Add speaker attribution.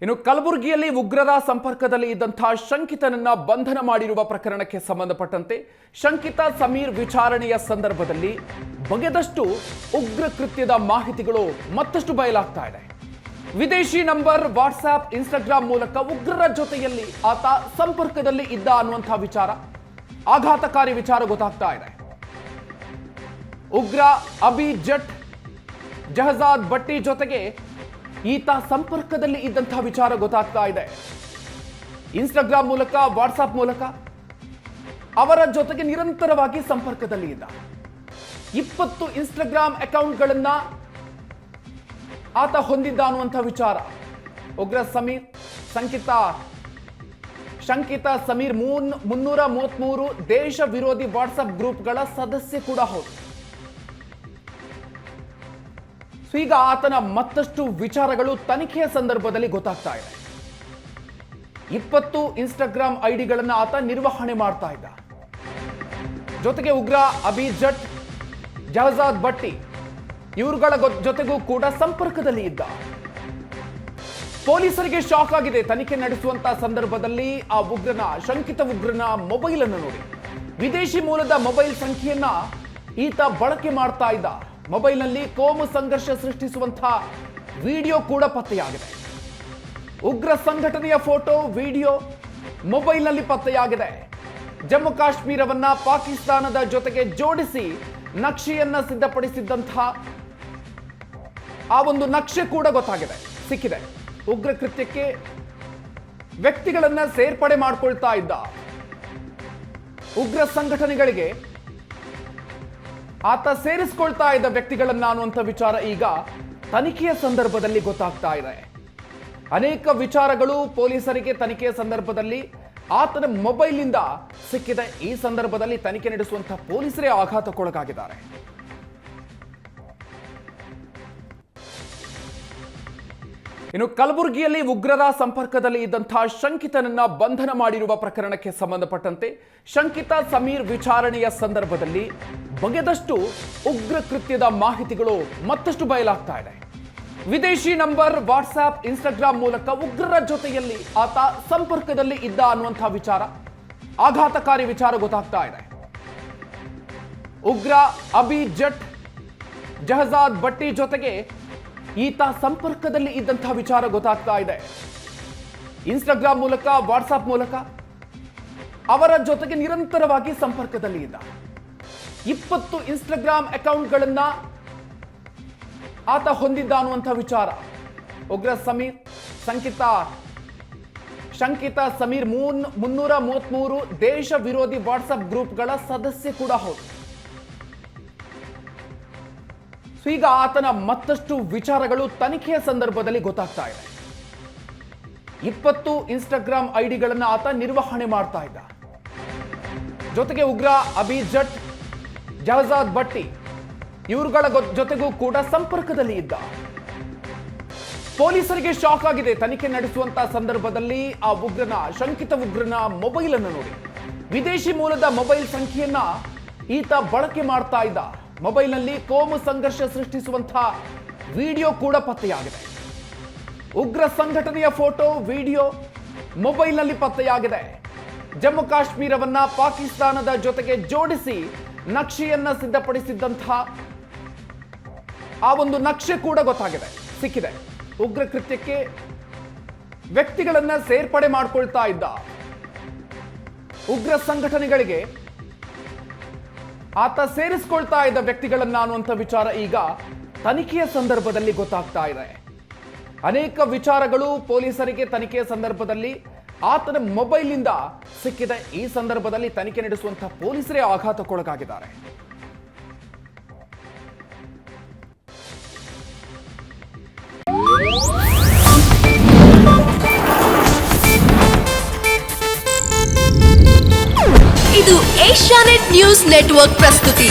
Speaker 1: ಇನ್ನು ಕಲಬುರಗಿಯಲ್ಲಿ ಉಗ್ರರ ಸಂಪರ್ಕದಲ್ಲಿ ಇದ್ದಂತಹ ಶಂಕಿತನನ್ನ ಬಂಧನ ಮಾಡಿರುವ ಪ್ರಕರಣಕ್ಕೆ ಸಂಬಂಧಪಟ್ಟಂತೆ ಶಂಕಿತ ಸಮೀರ್ ವಿಚಾರಣೆಯ ಸಂದರ್ಭದಲ್ಲಿ ಬಗೆದಷ್ಟು ಉಗ್ರ ಕೃತ್ಯದ ಮಾಹಿತಿಗಳು ಮತ್ತಷ್ಟು ಬಯಲಾಗ್ತಾ ಇದೆ. ವಿದೇಶಿ ನಂಬರ್, ವಾಟ್ಸ್ಆಪ್, ಇನ್ಸ್ಟಾಗ್ರಾಂ ಮೂಲಕ ಉಗ್ರರ ಜೊತೆಯಲ್ಲಿ ಆತ ಸಂಪರ್ಕದಲ್ಲಿ ಇದ್ದ ಅನ್ನುವಂತಹ ವಿಚಾರ, ಆಘಾತಕಾರಿ ವಿಚಾರ ಗೊತ್ತಾಗ್ತಾ ಇದೆ. ಉಗ್ರ ಅಬಿ ಜಟ್ ಜಹಜಾದ್ ಭಟ್ಟಿ ಜೊತೆಗೆ ಈತ ಸಂಪರ್ಕದಲ್ಲಿ ಇದ್ದಂತಹ ವಿಚಾರ ಗೊತ್ತಾಗ್ತಾ ಇದೆ. ಇನ್ಸ್ಟಾಗ್ರಾಂ ಮೂಲಕ, ವಾಟ್ಸ್ಆಪ್ ಮೂಲಕ ಅವರ ಜೊತೆಗೆ ನಿರಂತರವಾಗಿ ಸಂಪರ್ಕದಲ್ಲಿ ಇದ್ದ. 20 ಇನ್ಸ್ಟಾಗ್ರಾಂ ಅಕೌಂಟ್ಗಳನ್ನ ಆತ ಹೊಂದಿದ್ದ ಅನ್ನುವಂತಹ ವಿಚಾರ. ಉಗ್ರ ಸಮೀರ್ ಶಂಕಿತ ಸಮೀರ್ 333 ದೇಶ ವಿರೋಧಿ ವಾಟ್ಸ್ಆಪ್ ಗ್ರೂಪ್ಗಳ ಸದಸ್ಯ ಕೂಡ ಹೌದು. ಈಗ ಆತನ ಮತ್ತಷ್ಟು ವಿಚಾರಗಳು ತನಿಖೆಯ ಸಂದರ್ಭದಲ್ಲಿ ಗೊತ್ತಾಗ್ತಾ ಇದೆ. 20 ಇನ್ಸ್ಟಾಗ್ರಾಂ ಐಡಿಗಳನ್ನು ಆತ ನಿರ್ವಹಣೆ ಮಾಡ್ತಾ ಇದ್ದ. ಜೊತೆಗೆ ಉಗ್ರ ಅಬಿ ಜಟ್, ಜಹಜಾದ್ ಭಟ್ಟಿ ಇವರುಗಳ ಜೊತೆಗೂ ಕೂಡ ಸಂಪರ್ಕದಲ್ಲಿ ಇದ್ದ. ಪೊಲೀಸರಿಗೆ ಶಾಕ್ ಆಗಿದೆ. ತನಿಖೆ ನಡೆಸುವಂತಹ ಸಂದರ್ಭದಲ್ಲಿ ಆ ಶಂಕಿತ ಉಗ್ರನ ಮೊಬೈಲ್ ಅನ್ನು ನೋಡಿ, ವಿದೇಶಿ ಮೂಲದ ಮೊಬೈಲ್ ಸಂಖ್ಯೆಯನ್ನ ಈತ ಬಳಕೆ ಮಾಡ್ತಾ ಇದ್ದ. ಮೊಬೈಲ್ನಲ್ಲಿ ಕೋಮು ಸಂಘರ್ಷ ಸೃಷ್ಟಿಸುವಂತಹ ವಿಡಿಯೋ ಕೂಡ ಪತ್ತೆಯಾಗಿದೆ. ಉಗ್ರ ಸಂಘಟನೆಯ ಫೋಟೋ, ವಿಡಿಯೋ ಮೊಬೈಲ್ನಲ್ಲಿ ಪತ್ತೆಯಾಗಿದೆ. ಜಮ್ಮು ಕಾಶ್ಮೀರವನ್ನ ಪಾಕಿಸ್ತಾನದ ಜೊತೆಗೆ ಜೋಡಿಸಿ ನಕ್ಷೆಯನ್ನ ಸಿದ್ಧಪಡಿಸಿದ್ದಂತಹ ಆ ಒಂದು ನಕ್ಷೆ ಕೂಡ ಸಿಕ್ಕಿದೆ. ಉಗ್ರ ಕೃತ್ಯಕ್ಕೆ ವ್ಯಕ್ತಿಗಳನ್ನ ಸೇರ್ಪಡೆ ಮಾಡಿಕೊಳ್ತಾ ಇದ್ದ. ಉಗ್ರ ಸಂಘಟನೆಗಳಿಗೆ ಆತ ಸೇರಿಸಿಕೊಳ್ತಾ ಇದ್ದ ವ್ಯಕ್ತಿಗಳನ್ನ ಅನ್ನುವಂಥ ವಿಚಾರ ಈಗ ತನಿಖೆಯ ಸಂದರ್ಭದಲ್ಲಿ ಗೊತ್ತಾಗ್ತಾ ಇದೆ. ಅನೇಕ ವಿಚಾರಗಳು ಪೊಲೀಸರಿಗೆ ತನಿಖೆಯ ಸಂದರ್ಭದಲ್ಲಿ ಆತನ ಮೊಬೈಲ್ನಿಂದ ಸಿಕ್ಕಿದೆ. ಈ ಸಂದರ್ಭದಲ್ಲಿ ತನಿಖೆ ನಡೆಸುವಂತಹ ಪೊಲೀಸರೇ ಆಘಾತಕ್ಕೊಳಗಾಗಿದ್ದಾರೆ. ಇನ್ನು ಕಲಬುರಗಿಯಲ್ಲಿ ಉಗ್ರರ ಸಂಪರ್ಕದಲ್ಲಿ ಇದ್ದಂತಹ ಶಂಕಿತನನ್ನ ಬಂಧನ ಮಾಡಿರುವ ಪ್ರಕರಣಕ್ಕೆ ಸಂಬಂಧಪಟ್ಟಂತೆ ಶಂಕಿತ ಸಮೀರ್ ವಿಚಾರಣೆಯ ಸಂದರ್ಭದಲ್ಲಿ ಬಗೆದಷ್ಟು ಉಗ್ರ ಕೃತ್ಯದ ಮಾಹಿತಿಗಳು ಮತ್ತಷ್ಟು ಬಯಲಾಗ್ತಾ ಇದೆ. ವಿದೇಶಿ ನಂಬರ್, ವಾಟ್ಸ್ಆಪ್, ಇನ್ಸ್ಟಾಗ್ರಾಂ ಮೂಲಕ ಉಗ್ರರ ಜೊತೆಯಲ್ಲಿ ಆತ ಸಂಪರ್ಕದಲ್ಲಿ ಇದ್ದ ಅನ್ನುವಂತಹ ವಿಚಾರ, ಆಘಾತಕಾರಿ ವಿಚಾರ ಗೊತ್ತಾಗ್ತಾ ಇದೆ. ಉಗ್ರ ಅಬಿ ಜಟ್, ಜಹಜಾದ್ ಭಟ್ಟಿ ಜೊತೆಗೆ ಈತ ಸಂಪರ್ಕದಲ್ಲಿ ಇದ್ದಂತಹ ವಿಚಾರ ಗೊತ್ತಾಗ್ತಾ ಇದೆ. ಇನ್ಸ್ಟಾಗ್ರಾಂ ಮೂಲಕ, ವಾಟ್ಸ್ಆಪ್ ಮೂಲಕ ಅವರ ಜೊತೆಗೆ ನಿರಂತರವಾಗಿ ಸಂಪರ್ಕದಲ್ಲಿ ಇದ್ದ. 20 ಇನ್ಸ್ಟಾಗ್ರಾಂ ಅಕೌಂಟ್ಗಳನ್ನ ಆತ ಹೊಂದಿದ್ದ ಅನ್ನುವಂತಹ ವಿಚಾರ. ಉಗ್ರ ಶಂಕಿತ ಸಮೀರ್ 333 ದೇಶ ವಿರೋಧಿ ವಾಟ್ಸ್ಆಪ್ ಗ್ರೂಪ್ಗಳ ಸದಸ್ಯ ಕೂಡ ಹೌದು. ಈಗ ಆತನ ಮತ್ತಷ್ಟು ವಿಚಾರಗಳು ತನಿಖೆಯ ಸಂದರ್ಭದಲ್ಲಿ ಗೊತ್ತಾಗ್ತಾ ಇದೆ. 20 ಇನ್ಸ್ಟಾಗ್ರಾಂ ಐಡಿಗಳನ್ನು ಆತ ನಿರ್ವಹಣೆ ಮಾಡ್ತಾ ಇದ್ದ. ಜೊತೆಗೆ ಉಗ್ರ ಅಬಿ ಜಟ್, ಜಹಜಾದ್ ಭಟ್ಟಿ ಇವರುಗಳ ಜೊತೆಗೂ ಕೂಡ ಸಂಪರ್ಕದಲ್ಲಿ ಇದ್ದ. ಪೊಲೀಸರಿಗೆ ಶಾಕ್ ಆಗಿದೆ. ತನಿಖೆ ನಡೆಸುವಂತಹ ಸಂದರ್ಭದಲ್ಲಿ ಆ ಶಂಕಿತ ಉಗ್ರನ ಮೊಬೈಲ್ ಅನ್ನು ನೋಡಿ, ವಿದೇಶಿ ಮೂಲದ ಮೊಬೈಲ್ ಸಂಖ್ಯೆಯನ್ನ ಈತ ಬಳಕೆ ಮಾಡ್ತಾ ಇದ್ದ. ಮೊಬೈಲ್ನಲ್ಲಿ ಕೋಮು ಸಂಘರ್ಷ ಸೃಷ್ಟಿಸುವಂತಹ ವಿಡಿಯೋ ಕೂಡ ಪತ್ತೆಯಾಗಿದೆ. ಉಗ್ರ ಸಂಘಟನೆಯ ಫೋಟೋ, ವಿಡಿಯೋ ಮೊಬೈಲ್ನಲ್ಲಿ ಪತ್ತೆಯಾಗಿದೆ. ಜಮ್ಮು ಕಾಶ್ಮೀರವನ್ನ ಪಾಕಿಸ್ತಾನದ ಜೊತೆಗೆ ಜೋಡಿಸಿ ನಕ್ಷೆಯನ್ನ ಸಿದ್ಧಪಡಿಸಿದ್ದಂತಹ ಆ ಒಂದು ನಕ್ಷೆ ಕೂಡ ಸಿಕ್ಕಿದೆ. ಉಗ್ರ ಕೃತ್ಯಕ್ಕೆ ವ್ಯಕ್ತಿಗಳನ್ನ ಸೇರ್ಪಡೆ ಮಾಡಿಕೊಳ್ತಾ ಇದ್ದ. ಉಗ್ರ ಸಂಘಟನೆಗಳಿಗೆ ಆತ ಸೇರಿಸಿಕೊಳ್ತಾ ಇದ್ದ ವ್ಯಕ್ತಿಗಳನ್ನ ಅನ್ನುವಂಥ ವಿಚಾರ ಈಗ ತನಿಖೆಯ ಸಂದರ್ಭದಲ್ಲಿ ಗೊತ್ತಾಗ್ತಾ ಇದೆ. ಅನೇಕ ವಿಚಾರಗಳು ಪೊಲೀಸರಿಗೆ ತನಿಖೆಯ ಸಂದರ್ಭದಲ್ಲಿ ಆತನ ಮೊಬೈಲ್ನಿಂದ ಸಿಕ್ಕಿದೆ. ಈ ಸಂದರ್ಭದಲ್ಲಿ ತನಿಖೆ ನಡೆಸುವಂತಹ ಪೊಲೀಸರೇ ಆಘಾತಕ್ಕೊಳಗಾಗಿದ್ದಾರೆ.
Speaker 2: ಇದು ಏಷ್ಯಾನೆಟ್ ನ್ಯೂಸ್ ನೆಟ್ವರ್ಕ್ ಪ್ರಸ್ತುತಿ.